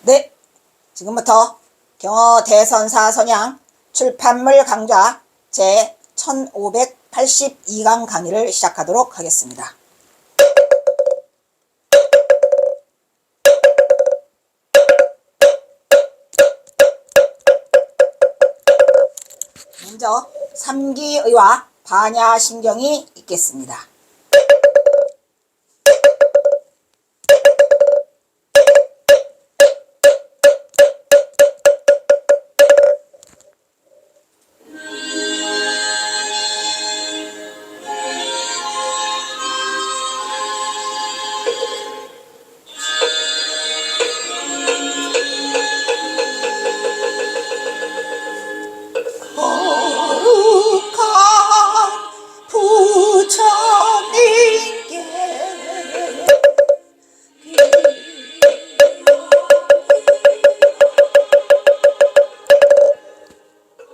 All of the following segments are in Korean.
네, 지금부터 경어 대선사 선양 출판물 강좌 제 1582강 강의를 시작하도록 하겠습니다. 먼저 삼기의와 반야심경이 있겠습니다. 거룩한 부처님께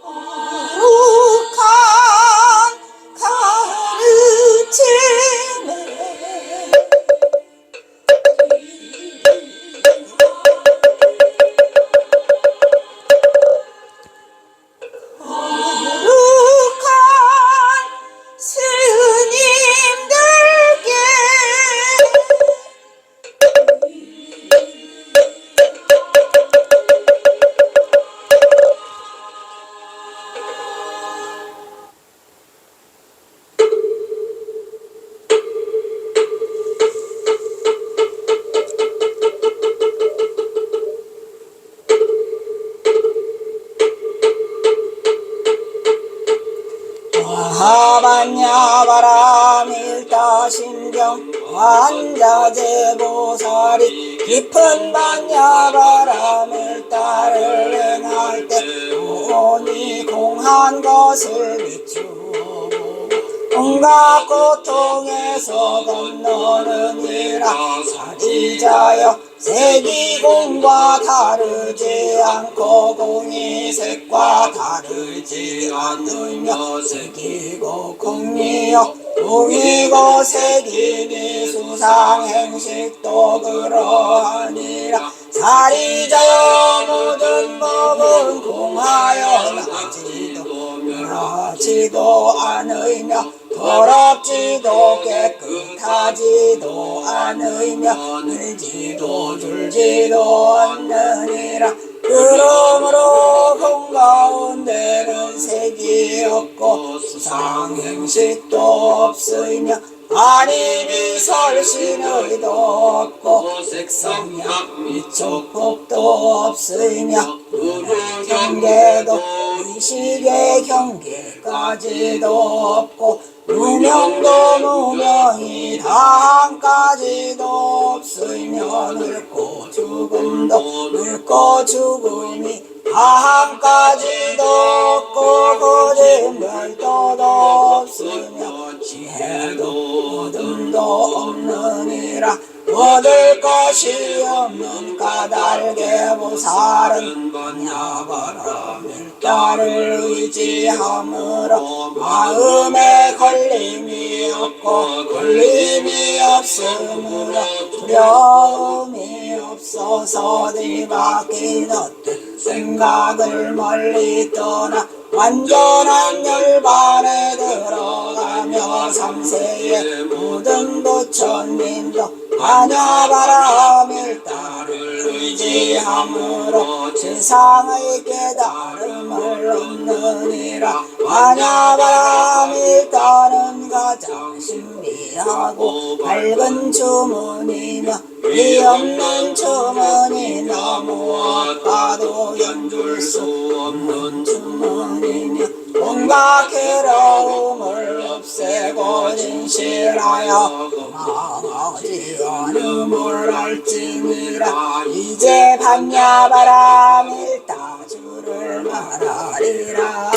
거룩한 가르침에 스님들께 화반야바라밀다심경 완자제보살이 깊은 반야바라밀다를 행할 때 오니 공한 것을 비추어 온갖 고통에서 건너느니라. 사리자여 색이공과 다르지 않고 공이 색과 다르지 않으며 색이고 공이요 공이고 색이니 수상행식도 그러하니라. 사리자여 모든 법은 공하여 나지도 멸하지도 않으며 더럽지도 깨끗하지도 않으며 늘지도 줄지도 않느니라. 그러므로 공 가운데는 색이 없고 수상행식도 없으며 아니 설신의도 없고 색성약 미촉법도 없으며 경계도 의식의 경계까지도 없고 무명도 무명이 다한까지도 없으며 늙고 죽음도 늙고 죽음이 다한까지도 없고 거짓말도 없으며 지혜도 어둠도 없느니라. 얻을 것이 없는 까닭에 보살은 반야바라밀다를 의지함으로 마음에 걸림이 없고 걸림이 없으므로 두려움이 없어서 뒤바뀐 어떤 생각을 멀리 떠나 완전한 열반에 들어가며 삼세의 모든 부처님도 반야바라밀다를 의지함으로 세상의 깨달음을 얻느니라. 반야바라밀다는 가장 신비하고 밝은 주문이며 위없는 주문이며 무엇과도 견줄 수 없는 주문이며 온갖 괴로움을 없애고 진실하여 망하지 않음을 알지니라. 이제 반야바라밀다 주를 말하리라.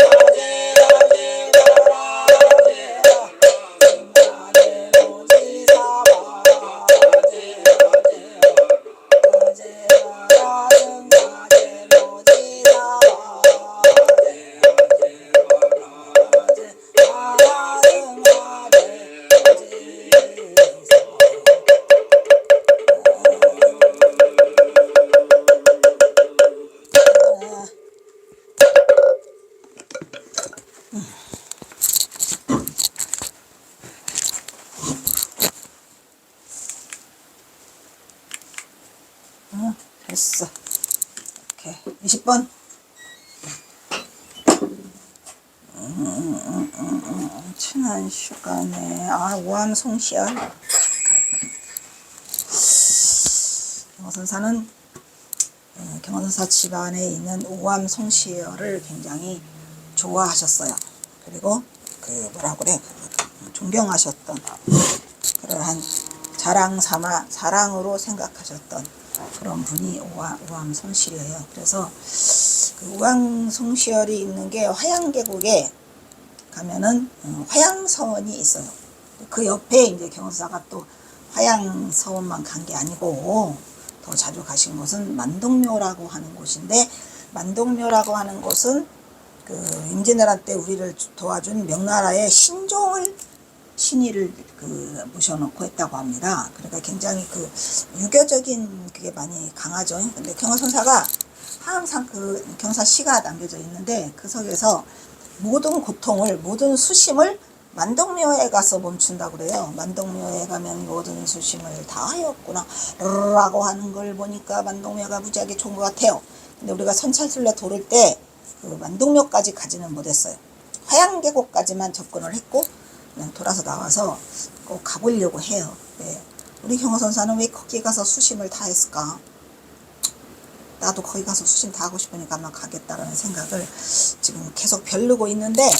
됐어. 이렇게 20번. 친한 시간에 우암송시열. 경허선사는 경허선사 집안에 있는 우암송시열을 굉장히 좋아하셨어요. 그리고 그 뭐라고 그래, 존경하셨던, 그러한 자랑 삼아 사랑으로 생각하셨던 그런 분이 우암송시열이에요. 그래서 그 우암송시열이 있는 게 화양계곡에 가면은 화양서원이 있어요. 그 옆에 이제 경허선사가 또 화양서원만 간 게 아니고 더 자주 가신 곳은 만동묘라고 하는 곳인데, 만동묘라고 하는 곳은 그 임진왜란 때 우리를 도와준 명나라의 신이를 그 모셔놓고 했다고 합니다. 그러니까 굉장히 그 유교적인 그게 많이 강하죠. 근데 경허선사가 항상 그 경사시가 남겨져 있는데 그 속에서 모든 고통을, 모든 수심을 만동묘에 가서 멈춘다고 그래요. 만동묘에 가면 모든 수심을 다 하였구나 라고 하는 걸 보니까 만동묘가 무지하게 좋은 것 같아요. 근데 우리가 선찰술래 도를 때 그 만동묘까지 가지는 못했어요. 화양계곡까지만 접근을 했고 그냥 돌아서 나와서 꼭 가보려고 해요. 네. 우리 경허선사는 왜 거기 가서 수심을 다 했을까? 나도 거기 가서 수심 다 하고 싶으니까 아마 가겠다라는 생각을 지금 계속 벼르고 있는데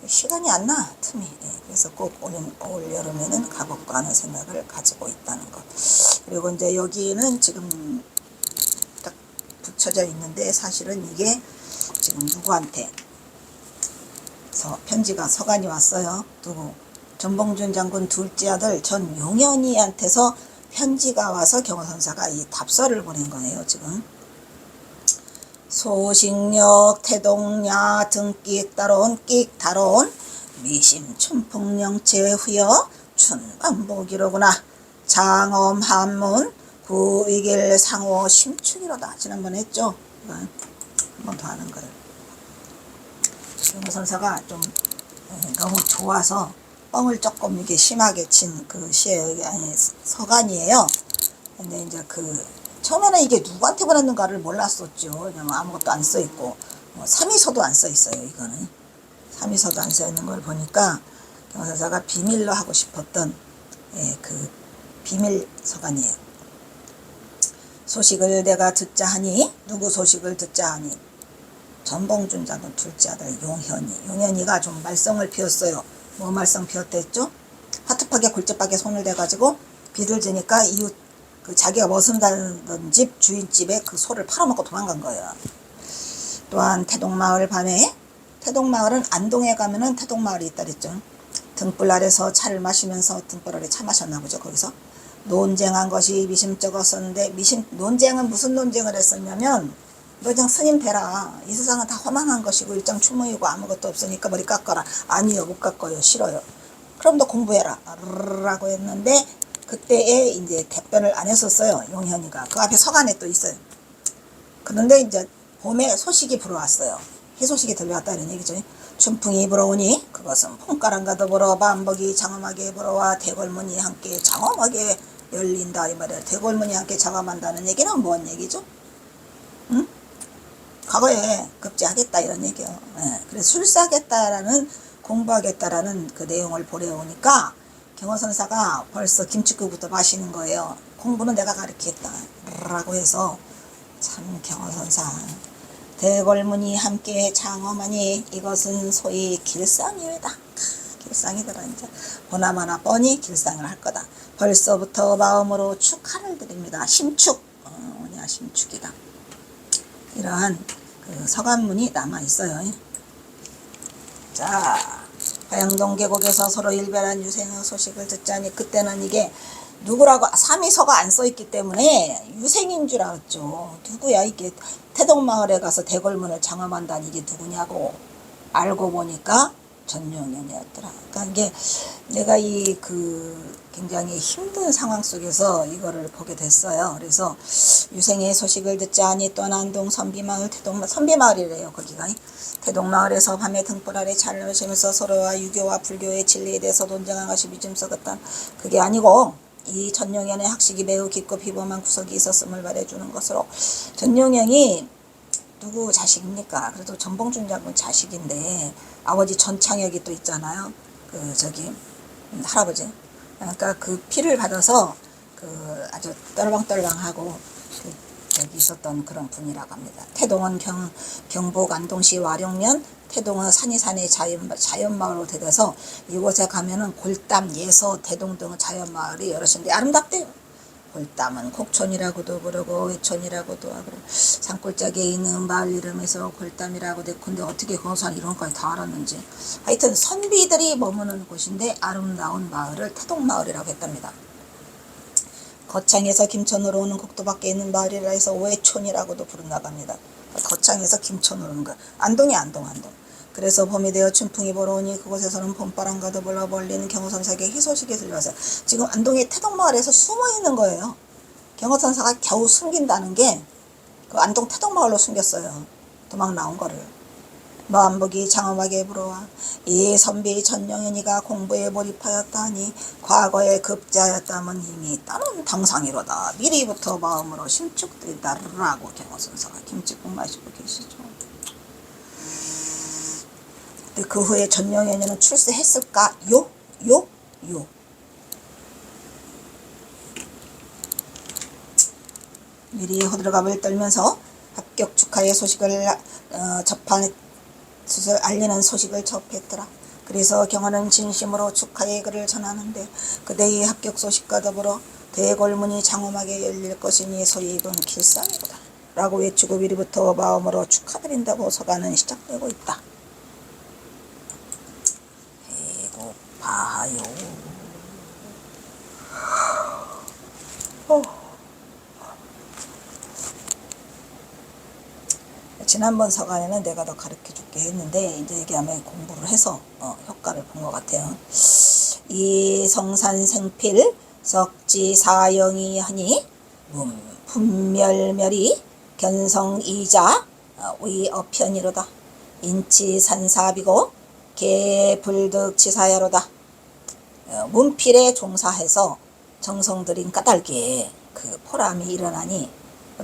시간이 안 나, 틈이. 네. 그래서 꼭 올 여름에는 가볼까 하는 생각을 가지고 있다는 것. 그리고 이제 여기는 지금 딱 붙여져 있는데 사실은 이게 지금 누구한테 편지가 서간이 왔어요. 누구? 전봉준 장군 둘째 아들 전용현이한테서 편지가 와서 경허선사가 이 답서를 보낸 거예요. 지금 소식력 태동야 등끽 따라온 미심 춘풍령체 후여 춘반복이로구나. 장엄 한문 구위길 상호 심축이로다. 지난번에 했죠. 한 번 더 하는 거를. 경허선사가 좀 너무 좋아서 뻥을 조금 이게 심하게 친 그 시의 서간이에요. 근데 이제 그 처음에는 이게 누구한테 보냈는가를 몰랐었죠. 왜냐면 아무것도 안 써 있고 삼위서도 안 써 있어요. 이거는 삼위서도 안 써 있는 걸 보니까 경허선사가 비밀로 하고 싶었던 그 비밀 서간이에요. 소식을 내가 듣자 하니, 누구 소식을 듣자 하니, 전봉준 장군 둘째 아들 용현이가 좀 말썽을 피웠어요. 뭐 말썽 피웠댔죠? 파투팍에 골재박에 손을 대가지고 비둘지니까 이웃 그 자기가 머슴다는 집 주인집에 그 소를 팔아먹고 도망간 거예요. 또한 태동마을 밤에, 태동마을은 안동에 가면은 태동마을이 있다 그랬죠. 등불 아래서 차를 마시면서, 등불 아래 차 마셨나 보죠. 거기서 논쟁한 것이 미심쩍었었는데, 논쟁은 무슨 논쟁을 했었냐면, 너 그냥 스님 되라. 이 세상은 다 허망한 것이고 일장춘몽이고 아무것도 없으니까 머리 깎아라. 아니요, 못 깎아요. 싫어요. 그럼 너 공부해라. 라고 했는데 그때에 이제 답변을 안 했었어요. 용현이가. 그 앞에 서간에 또 있어요. 그런데 이제 봄에 소식이 불어왔어요. 희소식이 들려왔다 이런 얘기죠. 춘풍이 불어오니 그것은 폰가랑가도 불어 반복이 장엄하게 불어와 대궐문이 함께 장엄하게 열린다 이 말이에요. 대궐문이 함께 장엄한다는 얘기는 뭔 얘기죠? 응? 과거에 급제하겠다 이런 얘기예요. 그래서 술사하겠다라는, 공부하겠다라는 그 내용을 보내오니까 경허선사가 벌써 김치국부터 마시는 거예요. 공부는 내가 가르치겠다 라고 해서, 참 경허선사 대궐문이 함께 장엄하니 이것은 소위 길상이외다. 길상이더라. 이제 보나마나 뻔히 길상을 할 거다. 벌써부터 마음으로 축하를 드립니다. 심축, 심축이다. 이러한 그 서간문이 남아 있어요. 자, 화양동 계곡에서 서로 일별한 유생의 소식을 듣자니, 그때는 이게 누구라고 삼위서가 안 써 있기 때문에 유생인 줄 알았죠. 누구야 이게, 태동마을에 가서 대궐문을 장엄한다니 이게 누구냐고 알고 보니까 전용현이었더라. 그러니까 이게 내가 이 그 굉장히 힘든 상황 속에서 이거를 보게 됐어요. 그래서 유생의 소식을 듣자 하니 떠난동 선비마을, 선비마을이래요. 거기가 태동마을에서 밤에 등불 아래 차를 마시면서 서로와 유교와 불교의 진리에 대해서 논쟁한 것이 미심 썩었던, 그게 아니고 이 전용현의 학식이 매우 깊고 비범한 구석이 있었음을 말해주는 것으로, 전용현이 누구 자식입니까? 그래도 전봉준 장군 자식인데 아버지 전창혁이 또 있잖아요. 그 저기 할아버지. 그러니까 그 피를 받아서 그 아주 떨방떨방하고 그 여기 있었던 그런 분이라고 합니다. 태동은 경북 안동시 와룡면 태동은 산이산의 자연마을로 대돼서 이곳에 가면은 골담, 예서, 대동 등의 자연마을이 여럿인데 아름답대요. 골담은 곡촌이라고도 부르고 외촌이라고도 하고 산골짜기에 있는 마을 이름에서 골담이라고 됐건데 어떻게 거기서 이런 것까지 다 알았는지. 하여튼 선비들이 머무는 곳인데 아름다운 마을을 태동마을이라고 했답니다. 거창에서 김천으로 오는 국도 밖에 있는 마을이라 해서 외촌이라고도 부른다고 합니다. 거창에서 김천으로 오는 거. 안동이 안동. 그래서 봄이 되어 춘풍이 불어오니 그곳에서는 봄바람과 더불어 멀리는 경호선사에게 희소식이 들려서 지금 안동의 태동마을에서 숨어있는 거예요. 경호선사가 겨우 숨긴다는 게 그 안동 태동마을로 숨겼어요. 도망 나온 거를. 마음복이 장엄하게 불어와 이 선비 전영현이가 공부에 몰입하였다 하니 과거에 급자였다면 이미 다른 당상이로다. 미리부터 마음으로 심축되다라고 경호선사가 김치국 마시고 계시죠. 근데 그 후에 전영현이는 출세했을까요? 미리 호들갑을 떨면서 합격 축하의 소식을 접한 뜻을 알리는 소식을 접했더라. 그래서 경호는 진심으로 축하의 글을 전하는데 그대의 합격 소식과 더불어 대궐문이 장엄하게 열릴 것이니 소위 이건 길상이로다 라고 외치고 미리부터 마음으로 축하드린다고 서가는 시작되고 있다. 배고파요. 지난번 서간에는 내가 더 가르쳐줄게 했는데 이제 얘기하면 공부를 해서 효과를 본 것 같아요. 이 성산생필 석지사영이 하니 분멸멸이 견성이자 위어편이로다. 인치산사비고 개불득치사야로다. 문필에 종사해서 정성들인 까닭에 그 포람이 일어나니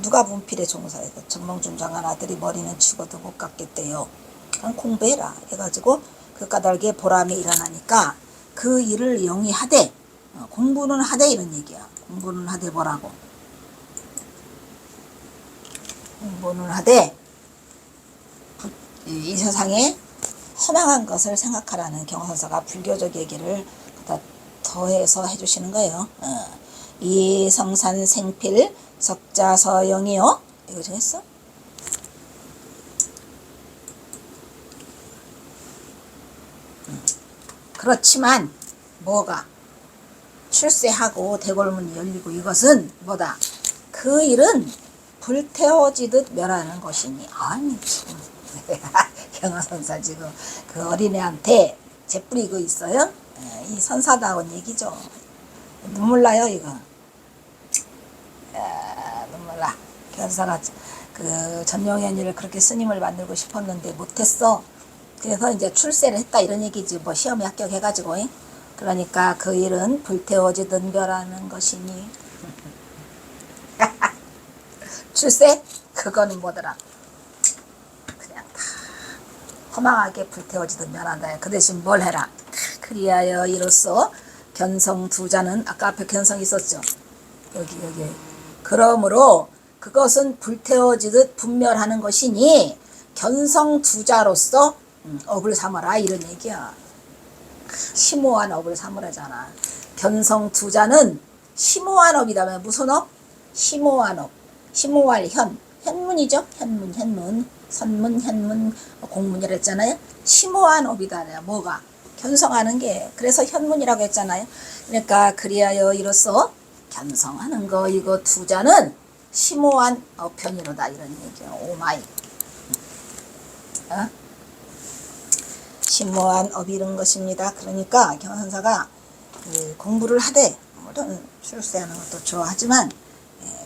누가 문필에 종사해서 전봉준 장관 아들이 머리는 죽어도 못 깎겠대요. 그냥 공부해라 해가지고 그 까닭에 보람이 일어나니까 그 일을 영위하되 공부는 하되 이런 얘기야. 공부는 하되 뭐라고? 공부는 하되 이 세상에 허망한 것을 생각하라는 경호선사가 불교적 얘기를 더해서 해주시는 거예요. 이 성산생필 석자서영이요. 이거 정했어? 그렇지만 뭐가 출세하고 대궐문이 열리고 이것은 뭐다? 그 일은 불태워지듯 멸하는 것이니. 아니 지금 경호선사 지금 그 어린애한테 재뿌리고 있어요? 이 선사다운 얘기죠. 눈물 나요 이거. 눈물 나. 경호선사가 그 전용현이를 그렇게 스님을 만들고 싶었는데 못했어. 그래서 이제 출세를 했다 이런 얘기지. 뭐 시험에 합격해가지고. 그러니까 그 일은 불태워지듯 멸하는 것이니. 출세? 그거는 뭐더라? 그냥 다 허망하게 불태워지듯 멸한다. 그 대신 뭘 해라? 그리하여 이로써 견성 두자는 아까 앞에 견성 있었죠? 여기 그러므로 그것은 불태워지듯 분멸하는 것이니 견성 두자로서 업을 삼아라 이런 얘기야. 심오한 업을 삼으라잖아. 견성 두자는 심오한 업이다면 무슨 업? 심오한 업. 심오할 현문이죠. 현문, 선문, 현문, 공문이라 했잖아요. 심오한 업이다. 뭐가? 견성하는 게. 그래서 현문이라고 했잖아요. 그러니까 그리하여 이로써 견성하는 거 이거 두자는 심오한 업편이로다 이런 얘기야. 오마이. 심오한 업이 이런 것입니다. 그러니까 경호선사가 공부를 하되 물론 출세하는 것도 좋아하지만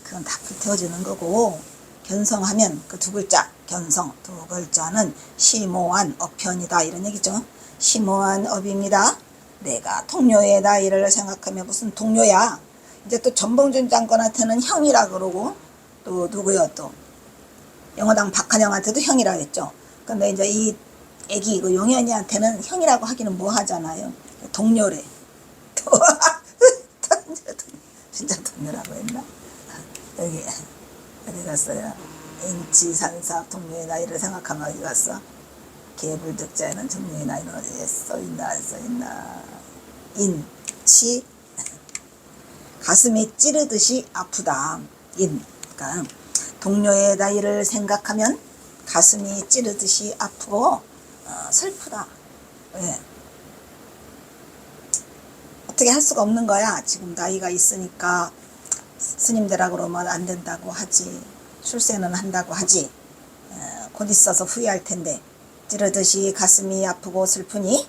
그건 다 불태워지는 거고 견성하면 그 두 글자 견성 두 글자는 심오한 업편이다 이런 얘기죠. 심오한 업입니다. 내가 동료의 나이를 생각하며 무슨 동료야? 이제 또 전봉준 장관한테는 형이라 그러고, 또 누구요, 또 영어당 박한영한테도 형이라 했죠. 근데 이제 이 애기 그 용현이한테는 형이라고 하기는 뭐 하잖아요. 동료래. 진짜 동료라고 했나? 여기 어디 갔어요? 인치산사 동료의 나이를 생각하면 어디 갔어? 개불득자에는 동료의 나이는 어디에 써있나 안 써있나? 인치 가슴이 찌르듯이 아프다. 그러니까 동료의 나이를 생각하면 가슴이 찌르듯이 아프고 슬프다. 왜? 어떻게 할 수가 없는 거야. 지금 나이가 있으니까 스님들하고 그러면 안 된다고 하지. 출세는 한다고 하지. 곧 있어서 후회할 텐데 찌르듯이 가슴이 아프고 슬프니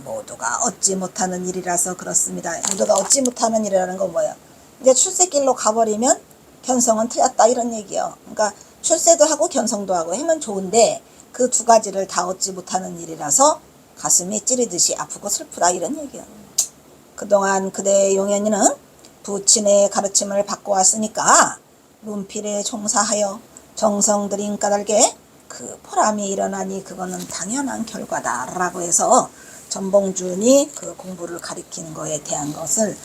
모두가 얻지 못하는 일이라서 그렇습니다. 모두가 얻지 못하는 일이라는 건 뭐야? 이제 출세길로 가버리면 견성은 틀렸다 이런 얘기요. 그러니까 출세도 하고 견성도 하고 하면 좋은데 그 두 가지를 다 얻지 못하는 일이라서 가슴이 찌르듯이 아프고 슬프다 이런 얘기요. 그동안 그대 용현이는 부친의 가르침을 받고 왔으니까 문필에 종사하여 정성 들인 까닭에 그 보람이 일어나니 그거는 당연한 결과다라고 해서 전봉준이 그 공부를 가리킨 거에 대한 것을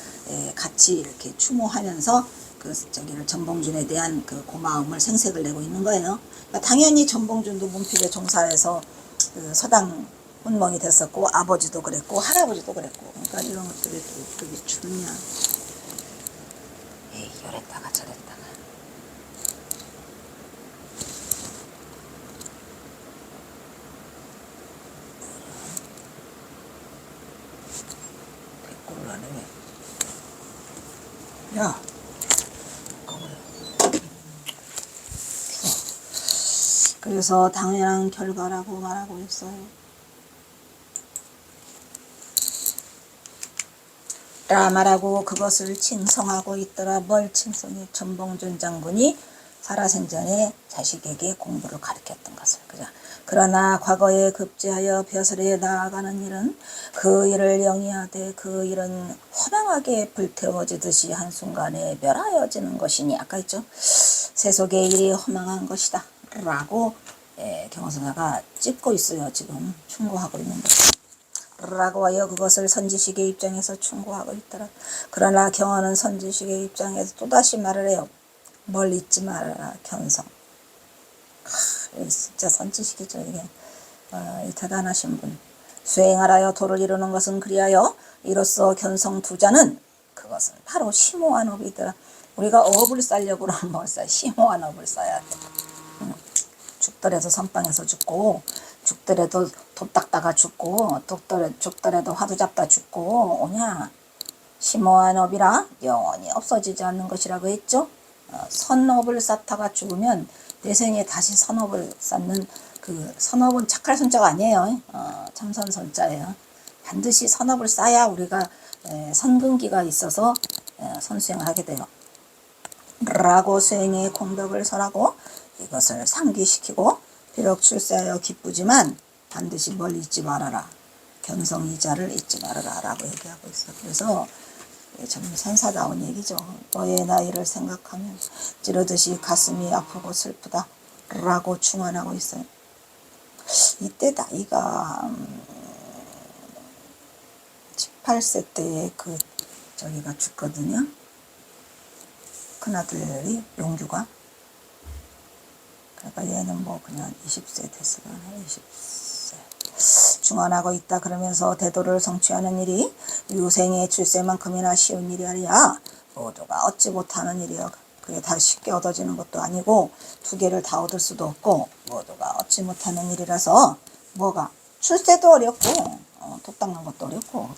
같이 이렇게 추모하면서 그 저기를 전봉준에 대한 그 고마움을 생색을 내고 있는 거예요. 그러니까 당연히 전봉준도 문필에 종사해서 그 서당 혼몽이 됐었고 아버지도 그랬고 할아버지도 그랬고 그러니까 이런 것들이 또 그게 주느냐. 에이 이랬다가 저랬다가 백골을 안 해. 야 그래서 당연한 결과라고 말하고 있어요. 라 말하고 그것을 칭송하고 있더라. 뭘 칭송해? 전봉준 장군이 살아생전에 자식에게 공부를 가르쳤던 것을. 그러나 과거에 급제하여 벼슬에 나아가는 일은 그 일을 영위하되 그 일은 허망하게 불태워지듯이 한순간에 멸하여지는 것이니 아까 했죠. 세속의 일이 허망한 것이다 라고 경호선사가 찝고 있어요. 지금 충고하고 있는 거죠. 라고 하여 그것을 선지식의 입장에서 충고하고 있더라. 그러나 경호는 선지식의 입장에서 또다시 말을 해요. 뭘 잊지 말아라. 견성. 진짜 선지식이죠. 이게 이 대단하신 분. 수행하라여 도를 이루는 것은 그리하여 이로써 견성 두자는 그것은 바로 심오한 업이더라. 우리가 업을 쌓려고 그러면 뭘 쌓아? 심오한 업을 쌓아야 돼. 죽더라도 선방에서 죽고 죽더라도 돕 닦다가 죽고 죽더라도 화두 잡다 죽고 오냐. 심오한 업이라 영원히 없어지지 않는 것이라고 했죠. 선업을 쌓다가 죽으면 내생에 다시 선업을 쌓는 그 선업은 착할 손자가 아니에요. 참선 손자예요. 반드시 선업을 쌓아야 우리가 선근기가 있어서 선수행을 하게 돼요. 라고 수행의 공덕을 설하고 이것을 상기시키고 비록 출세하여 기쁘지만 반드시 뭘 잊지 말아라. 견성이자를 잊지 말아라 라고 얘기하고 있어. 그래서 참 선사다운 얘기죠. 너의 나이를 생각하면 찌르듯이 가슴이 아프고 슬프다 라고 충언하고 있어요. 이때 나이가 18세 때에 그 저기가 죽거든요. 큰아들이 용규가. 그러니까 얘는 뭐 그냥 20세 됐으면 20세 중언하고 있다. 그러면서 대도를 성취하는 일이 유생의 출세만큼이나 쉬운 일이 아니야. 모두가 얻지 못하는 일이여. 그게 다 쉽게 얻어지는 것도 아니고 두 개를 다 얻을 수도 없고 모두가 얻지 못하는 일이라서 뭐가 출세도 어렵고 돕 닦는 것도 어렵고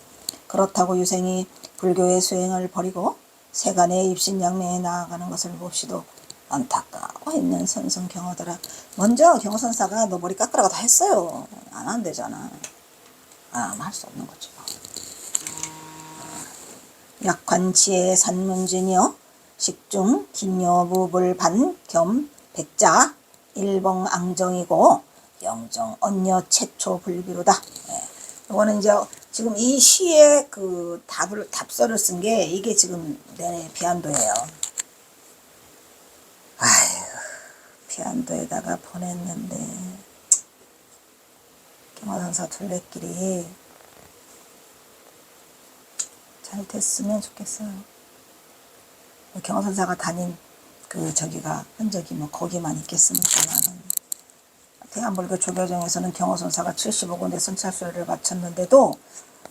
그렇다고 유생이 불교의 수행을 버리고 세간의 입신양매에 나아가는 것을 몹시도 안타까워 있는 선성경허더라. 먼저 경허선사가 너 머리 깎으라고 다 했어요. 안 하면 되잖아. 할 수 없는 거죠. 약관치의 산문진이여 식중 긴여부불반 겸 백자 일봉 앙정이고 영정 언여 최초 불비로다. 이거는 이제 지금 이 시에 그 답서를 쓴 게 이게 지금 내 비안도예요. 아휴, 비안도에다가 보냈는데 경화선사 둘레길이 잘 됐으면 좋겠어요. 경화선사가 다닌 그 저기가 흔적이 뭐 거기만 있겠습니까? 나는 대한불교 조계종에서는 경화선사가 75군데 선찰수를 바쳤는데도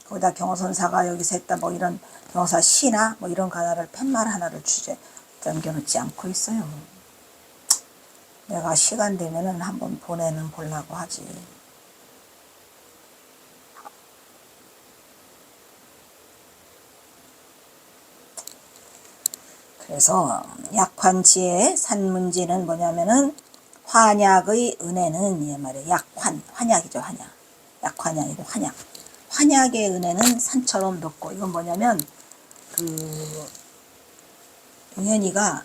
거기다 경화선사가 여기서 했다 뭐 이런 경화사 시나 뭐 이런 가나를 팻말 하나를 주제 남겨놓지 않고 있어요. 내가 시간 되면은 한번 보내는 보려고 하지. 그래서 약환지의 산문지는 뭐냐면은 환약의 은혜는 이 말이에요. 약환, 환약이죠, 환약. 약환이 아니고 환약. 환약의 은혜는 산처럼 높고, 이건 뭐냐면 그 용현이가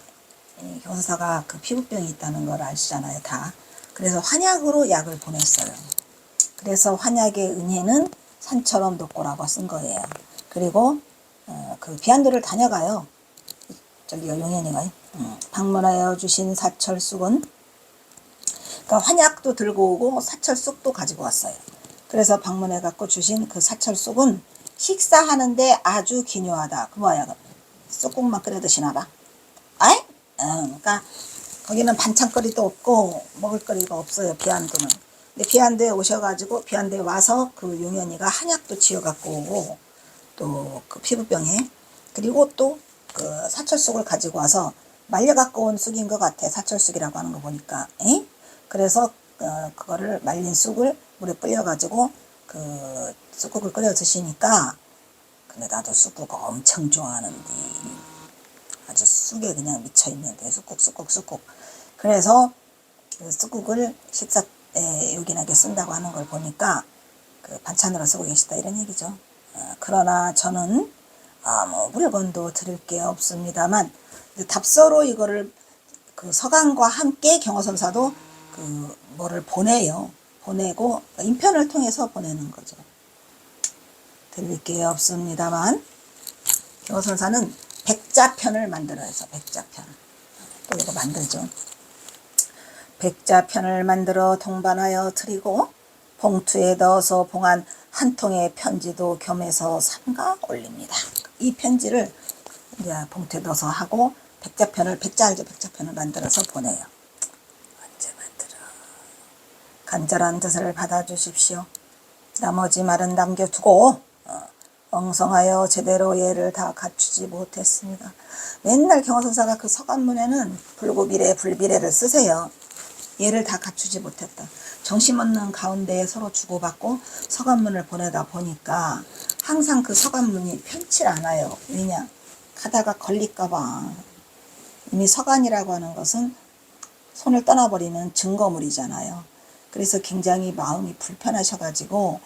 경사가 그 피부병이 있다는 걸 아시잖아요, 다. 그래서 환약으로 약을 보냈어요. 그래서 환약의 은혜는 산처럼 높고라고 쓴 거예요. 그리고 그 비안도를 다녀가요. 저기가 용현이가 방문하여 주신 사철쑥은 그러니까 환약도 들고 오고 사철쑥도 가지고 왔어요. 그래서 방문해 갖고 주신 그 사철쑥은 식사하는데 아주 기묘하다. 그 뭐야? 쑥국만 끓여 드시나 봐. 아이? 그러니까 거기는 반찬거리도 없고 먹을거리가 없어요. 비안도는. 근데 비안도에 오셔가지고 비안도에 와서 그 용현이가 한약도 지어 갖고 오고 또 그 피부병에 그리고 또 그 사철쑥을 가지고 와서 말려 갖고 온 쑥인 것 같아. 사철쑥이라고 하는 거 보니까. 에? 그래서 그거를 말린 쑥을 물에 불려 가지고 그 쑥국을 끓여 드시니까 근데 나도 쑥국 엄청 좋아하는데 아주 쑥에 그냥 미쳐 있는데 쑥국 그래서 그 쑥국을 식사에 요긴하게 쓴다고 하는 걸 보니까 그 반찬으로 쓰고 계시다 이런 얘기죠. 그러나 저는 아무 물건도 드릴 게 없습니다만 답서로 이거를 그 서간과 함께 경화선사도 그 뭐를 보내요. 보내고 인편을 통해서 보내는 거죠. 드릴 게 없습니다만 경화선사는 백자편을 만들어서 백자편 또 이거 만들죠. 백자편을 만들어 동반하여 드리고 봉투에 넣어서 봉한 한 통의 편지도 겸해서 삼가 올립니다. 이 편지를 이제 봉투에 넣어서 하고 백자편을 백자편을 만들어서 보내요. 언제 만들어? 간절한 뜻을 받아주십시오. 나머지 말은 남겨두고 엉성하여 제대로 예를 다 갖추지 못했습니다. 맨날 경화선사가 그 서간문에는 불구비례 불비례를 쓰세요. 예를 다 갖추지 못했다. 정신없는 가운데에 서로 주고받고 서간문을 보내다 보니까 항상 그 서간문이 편치 않아요. 왜냐? 가다가 걸릴까봐. 이미 서간이라고 하는 것은 손을 떠나버리면 증거물이잖아요. 그래서 굉장히 마음이 불편하셔가지고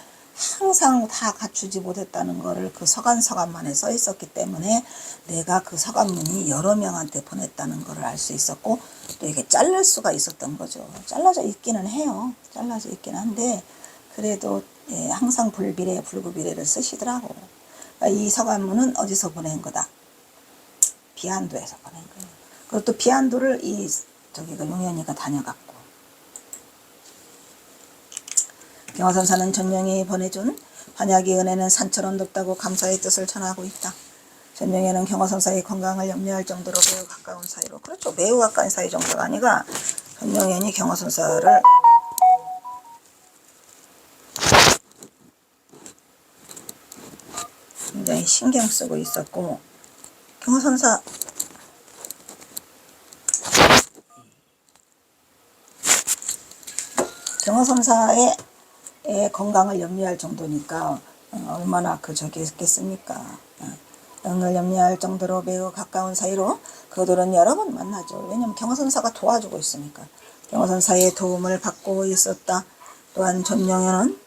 항상 다 갖추지 못했다는 거를 그 서간만에 써 있었기 때문에 내가 그 서간문이 여러 명한테 보냈다는 거를 알 수 있었고 또 이게 잘릴 수가 있었던 거죠. 잘라져 있기는 해요. 잘라져 있긴 한데 그래도 항상 불비례 불구비례를 쓰시더라고. 그러니까 이 서간문은 어디서 보낸 거다? 비안도에서 보낸 거예요. 그리고 또 비안도를 저기가 용현이가 다녀갔고 경화선사는 전령이 보내준 환약의 은혜는 산처럼 높다고 감사의 뜻을 전하고 있다. 전령에는 경화선사의 건강을 염려할 정도로 매우 가까운 사이로 그렇죠. 매우 가까운 사이 정도가 아니라 전령연이 경화선사를 굉장히 신경 쓰고 있었고 경화선사의 건강을 염려할 정도니까 얼마나 저기 있겠습니까. 응을 염려할 정도로 매우 가까운 사이로 그들은 여러 번 만나죠. 왜냐하면 경화선사가 도와주고 있으니까. 경화선사의 도움을 받고 있었다. 또한 전령현은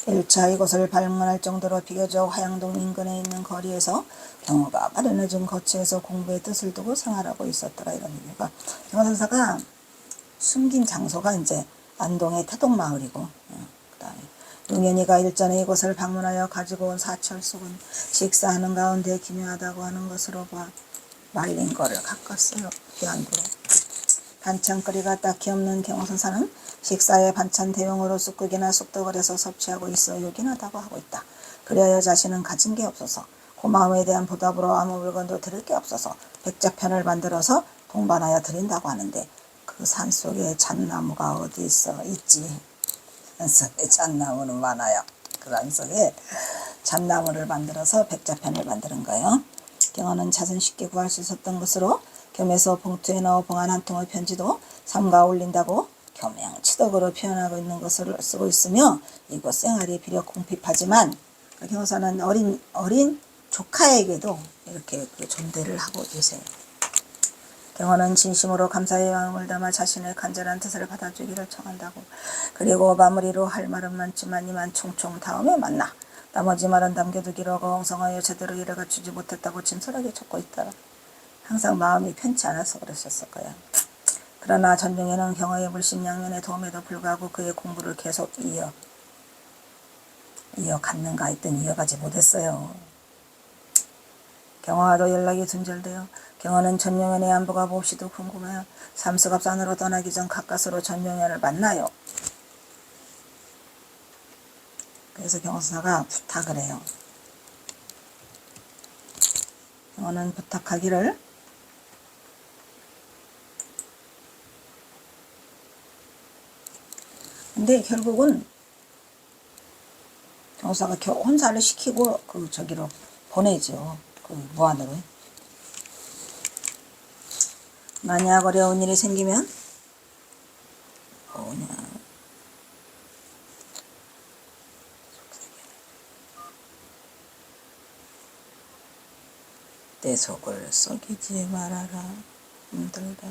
1차 이곳을 방문할 정도로 비교적 화양동 인근에 있는 거리에서 경호가 마련해준 거처에서 공부의 뜻을 두고 생활하고 있었더라 이런 얘기가. 경화선사가 숨긴 장소가 이제 안동의 태동마을이고 그다음에 용현이가 일전에 이곳을 방문하여 가지고 온 사철속은 식사하는 가운데 기묘하다고 하는 것으로 봐 말린 거를 가꿨어요. 귀한으로. 반찬거리가 딱히 없는 경호선사는 식사에 반찬 대용으로 쑥국이나 쑥떡을 해서 섭취하고 있어 요긴하다고 하고 있다. 그리하여 자신은 가진 게 없어서 고마움에 대한 보답으로 아무 물건도 드릴 게 없어서 백자편을 만들어서 동반하여 드린다고 하는데 그 산속에 잣나무가 어디 있지? 산속에 잣나무는 많아요. 그 산속에 잣나무를 만들어서 백자편을 만드는 거예요. 경호는 잣은 쉽게 구할 수 있었던 것으로 겸해서 봉투에 넣어 봉안 한 통의 편지도 삼가 올린다고 겸양치덕으로 표현하고 있는 것을 쓰고 있으며 이곳 생활이 비록 궁핍하지만 경호사는 어린 조카에게도 이렇게 존대를 하고 계세요. 경호는 진심으로 감사의 마음을 담아 자신의 간절한 뜻을 받아주기를 청한다고. 그리고 마무리로 할 말은 많지만 이만 총총 다음에 만나. 나머지 말은 남겨두기로 하고 엉성하여 제대로 일을 갖추지 못했다고 진솔하게 적고 있더라. 항상 마음이 편치 않아서 그러셨을 거야. 그러나 전중에는 경호의 물심양면의 도움에도 불구하고 그의 공부를 계속 이어갔는가 했더니 이어가지 못했어요. 경호와도 연락이 둔절되어 경호는 전용현의 안부가 몹시도 궁금해요. 삼수갑산으로 떠나기 전 가까스로 전용현을 만나요. 그래서 경호사가 부탁을 해요. 경호는 부탁하기를 근데 결국은 경호사가 혼사를 시키고 저기로 보내죠. 무안으로. 만약 어려운 일이 생기면 내 속을 썩이지 말아라. 힘들다.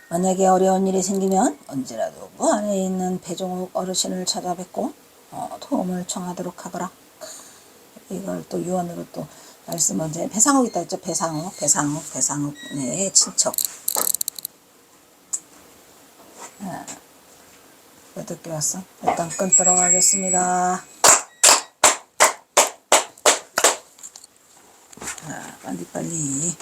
만약에 어려운 일이 생기면 언제라도 무안에 있는 배종욱 어르신을 찾아뵙고 도움을 청하도록 하거라. 이걸 또 유언으로 또 말씀을 이제 배상욱 있다 했죠. 배상욱의 친척. 왜 늦게 왔어? 일단 끊도록 하겠습니다. 빨리빨리.